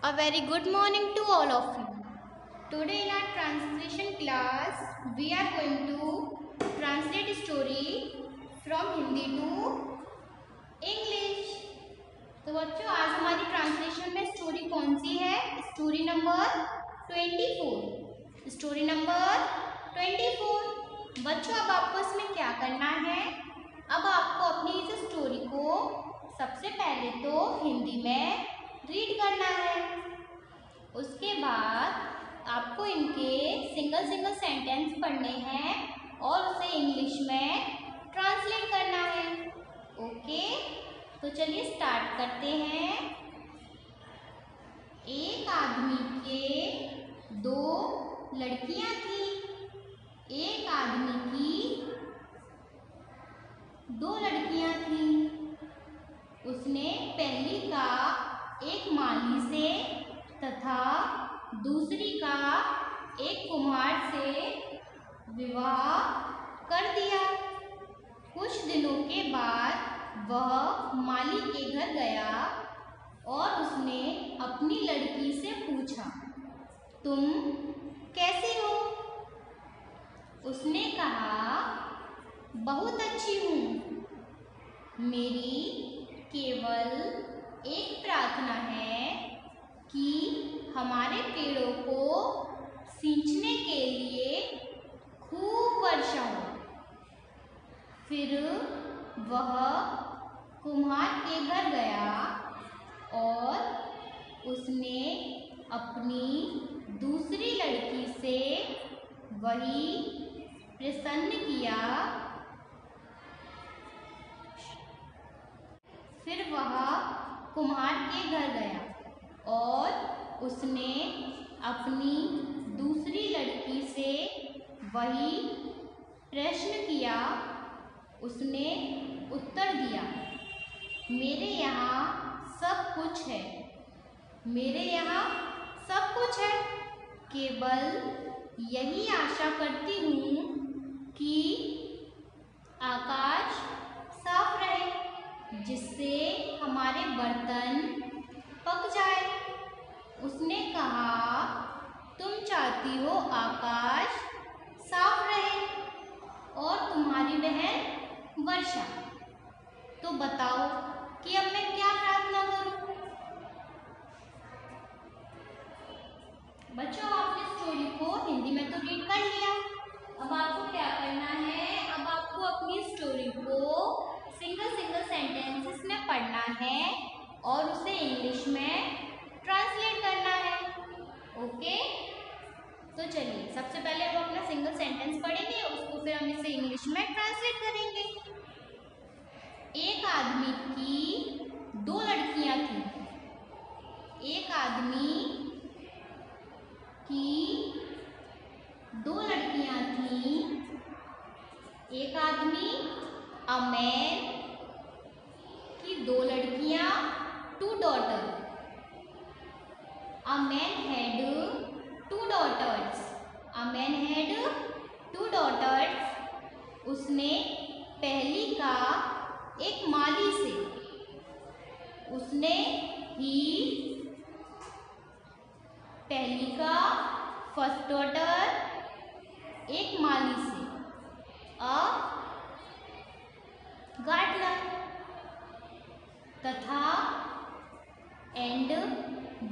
A very good morning to all of you. Today in our translation class, we are going to translate story from Hindi to English. तो बच्चों आज हमारी translation में story कौन सी है? Story number 24। Story number 24। बच्चों अब आपको इसमें क्या करना है? अब आपको अपनी इस स्टोरी को सबसे पहले तो हिंदी में रीड करना है। उसके बाद आपको इनके सिंगल सेंटेंस पढ़ने हैं और उसे इंग्लिश में ट्रांसलेट करना है। ओके, तो चलिए स्टार्ट करते हैं। एक आदमी के दो लड़कियां थी। एक आदमी की दो लड़कियां थी। उसने पहली का एक माली से तथा दूसरी का एक कुम्हार से विवाह कर दिया। कुछ दिनों के बाद वह माली के घर गया और उसने अपनी लड़की से पूछा, तुम कैसी हो? उसने कहा, बहुत अच्छी हूँ। मेरी केवल एक प्रार्थना है कि हमारे पेड़ों को सींचने के लिए खूब वर्षा हो। फिर वह कुम्हार के घर गया और उसने अपनी दूसरी लड़की से वही प्रसन्न किया। फिर वह कुम्हार के घर गया और उसने अपनी दूसरी लड़की से वही प्रश्न किया। उसने उत्तर दिया, मेरे यहाँ सब कुछ है। मेरे यहाँ सब कुछ है। केवल यही आशा करती हूँ कि आकाश साफ रहे, जिससे हमारे बर्तन पक जाए। उसने कहा, तुम चाहती हो आकाश साफ रहे और तुम्हारी बहन वर्षा। तो बताओ कि अब मैं क्या प्रार्थना करूं? बच्चों आपने स्टोरी को हिंदी में तो रीड कर लिया। अब आपको क्या करना है? अब आपको अपनी स्टोरी को सिंगल सेंटेंसेस में पढ़ना है और उसे इंग्लिश में ट्रांसलेट करना है। ओके, तो चलिए सबसे पहले हम अपना सिंगल सेंटेंस पढ़ेंगे, उसको फिर हम इसे इंग्लिश में ट्रांसलेट करेंगे। एक आदमी की दो लड़कियां थी। एक आदमी की दो लड़कियां थी। एक आदमी, अ मैन की दो लड़कियां, two daughter. A man had two daughters. A man had two daughters. उसने पहली का एक माली से, उसने ही पहली का फर्स्ट डॉटर एक माली से, अ गार्डनर, तथा एंड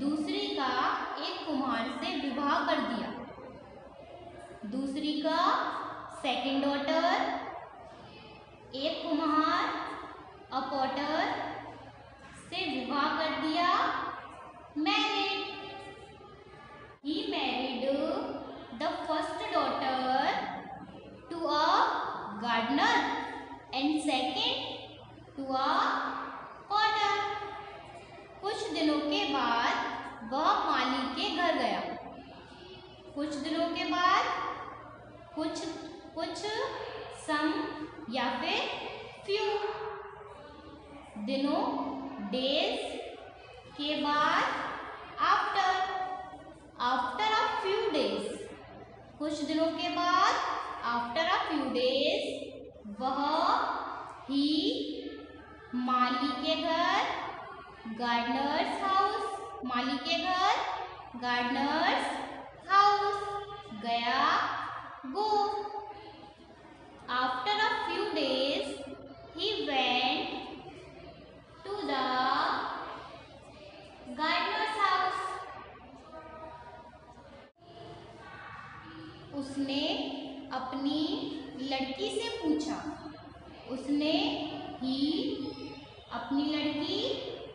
दूसरी का एक कुम्हार से विवाह कर दिया। दूसरी का सेकंड डॉटर एक कुम्हार, अ पॉटर से विवाह कर दिया। Married, he married the first daughter to a gardener and second to a potter. कुछ दिनों के बाद वह माली के घर गया। कुछ दिनों के बाद, कुछ सम या फिर फ्यू दिनों, डेज के बाद, आफ्टर अ फ्यू डेज। कुछ दिनों के बाद, आफ्टर अ फ्यू डेज, वह ही माली के घर, गार्डनर्स हाउस, माली के घर, गार्डनर्स हाउस, गया go. After a few days he went to the gardener's house. उसने अपनी लड़की से पूछा, उसने ही अपनी लड़की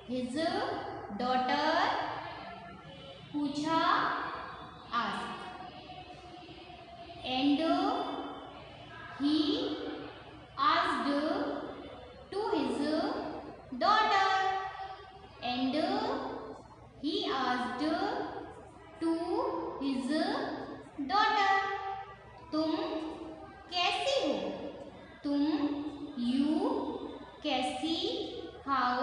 his daughter पूछा asked and he asked to his daughter and he asked to his daughter तुम कैसी हो, तुम you कैसी, how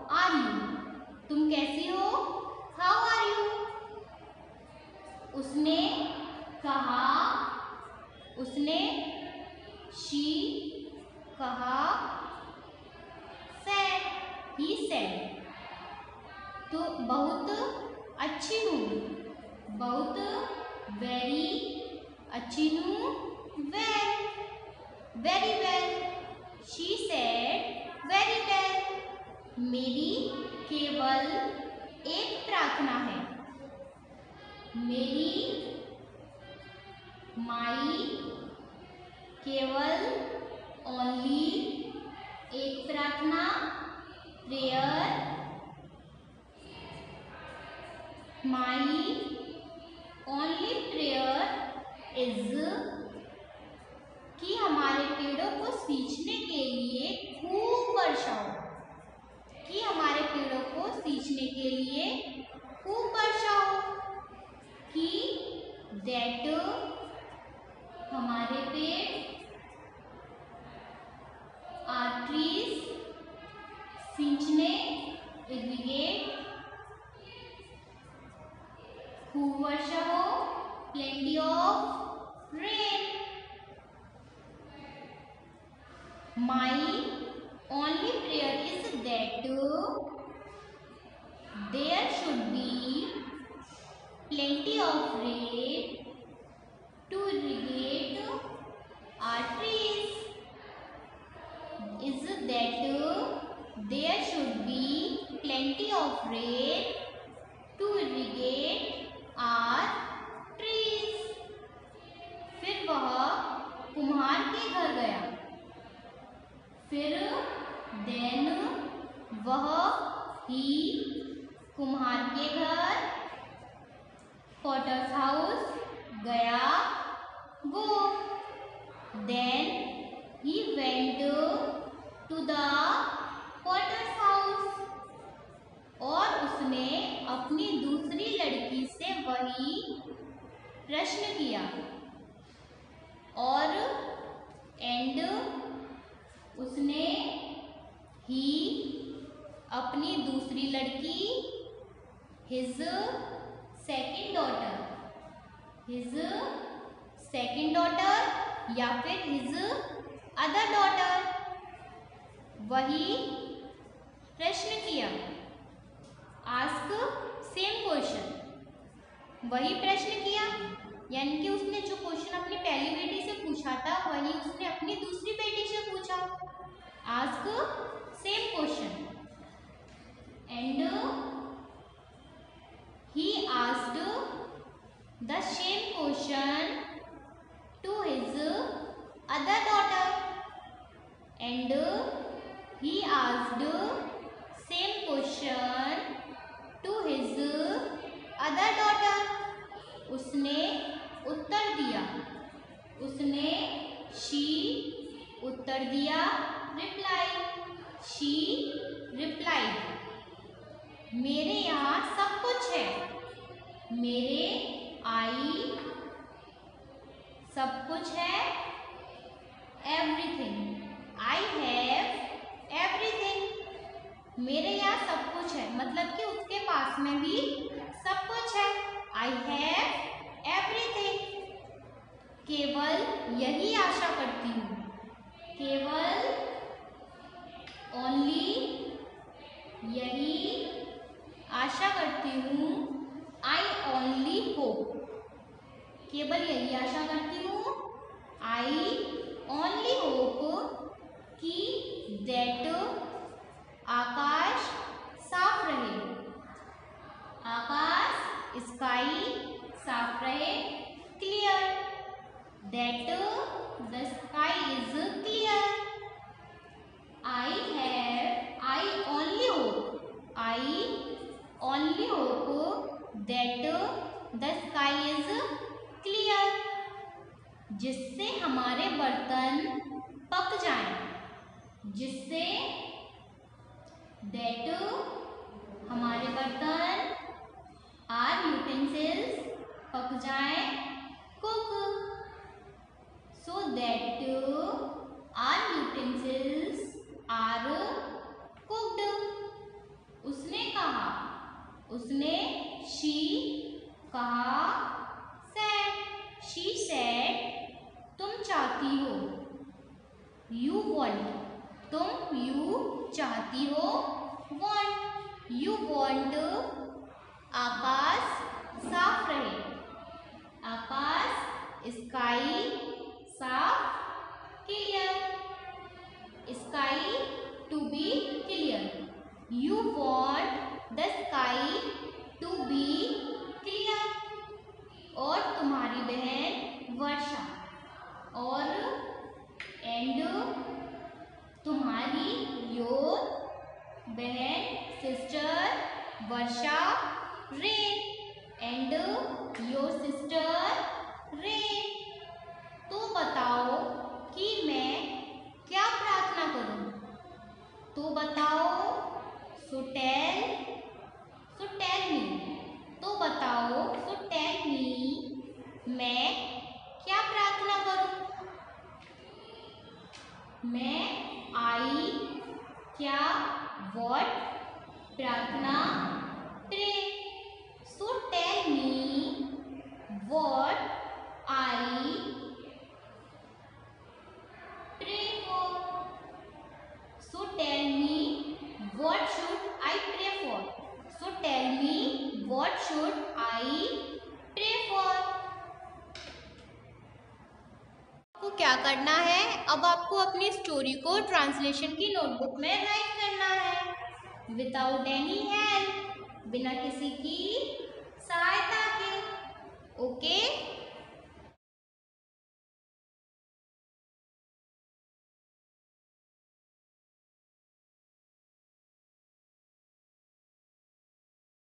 are you, तुम कैसी हो, how are you. उसने कहा, उसने she कहा, said he said तो बहुत अच्छी हूँ, बहुत very अच्छी हूँ, well very well. she said very well. मेरी केवल एक प्रार्थना है, मेरी माई केवल ओनली एक प्रार्थना prayer, my only prayer is कि हमारे पेड़ों को सींचने के लिए खूब वर्षा हो, कि हमारे पेड़ों को सींचने के लिए खूब वर्षा हो, कि दैट हमारे पेड़ आर ट्रीज सींचने इरिगेट खूब वर्षा हो, plenty of rain. My only prayer is that there should be plenty of rain to irrigate our trees. Is that there should be plenty of rain to irrigate our trees. फिर वह कुम्हार के घर गया, फिर then वह ही कुम्हार के घर, potter's house गया go. Then he went to the potter's house और उसने अपनी दूसरी लड़की से वही प्रश्न किया और एंड उसने ही अपनी दूसरी लड़की his second daughter या फिर his other daughter वही प्रश्न किया, ask same question, वही प्रश्न किया, यानी कि उसने जो क्वेश्चन अपनी पहली बेटी से पूछा था वही उसने अपनी दूसरी बेटी से पूछा, ask same question and he asked the same question to his other daughter and he asked same question to his other daughter. उसने उत्तर दिया, उसने she उत्तर दिया, reply she replied. मेरे यहाँ सब कुछ है, मेरे आई सब कुछ है, everything I have everything. मेरे यहाँ सब कुछ है मतलब कि उसके पास में भी सब कुछ है, I have everything. केवल यही आशा करती हूँ, केवल only यही आशा करती हूँ। आई ओनली होप, केवल यही आशा करती हूँ। आई ओनली होप कि दैट आकाश साफ रहे, आकाश स्काई साफ रहे, clear, that the sky is clear. I only hope that the sky is clear, जिससे हमारे बर्तन पक जाएं, जिससे that हमारे बर्तन our utensils पक जाएं, cook, so that our utensils are cooked। उसने कहा, उसने she कहा, said, she said, तुम चाहती हो, you want, तुम you चाहती हो, want, you want आकाश साफ रहे, आकाश स्काई साफ, clear, sky to be clear, you want the sky to be clear। और तुम्हारी बहन वर्षा, और एंड तुम्हारी योर बहन sister Varsha, rain, and your sister rain. तो बताओ कि मैं क्या प्रार्थना करूं, तो बताओ, सो टेल मी, तो बताओ, सो टेल मी, मैं क्या प्रार्थना करूं, मैं आई क्या, व्हाट प्रार्थना, pray, so tell me what I pray for, so tell me what should I pray for, so tell me what should I pray for। आपको क्या करना है, अब आपको अपनी स्टोरी को ट्रांसलेशन की नोटबुक में राइट करना है, विदाउट एनी हेल्प, बिना किसी की सहायता के, ओके।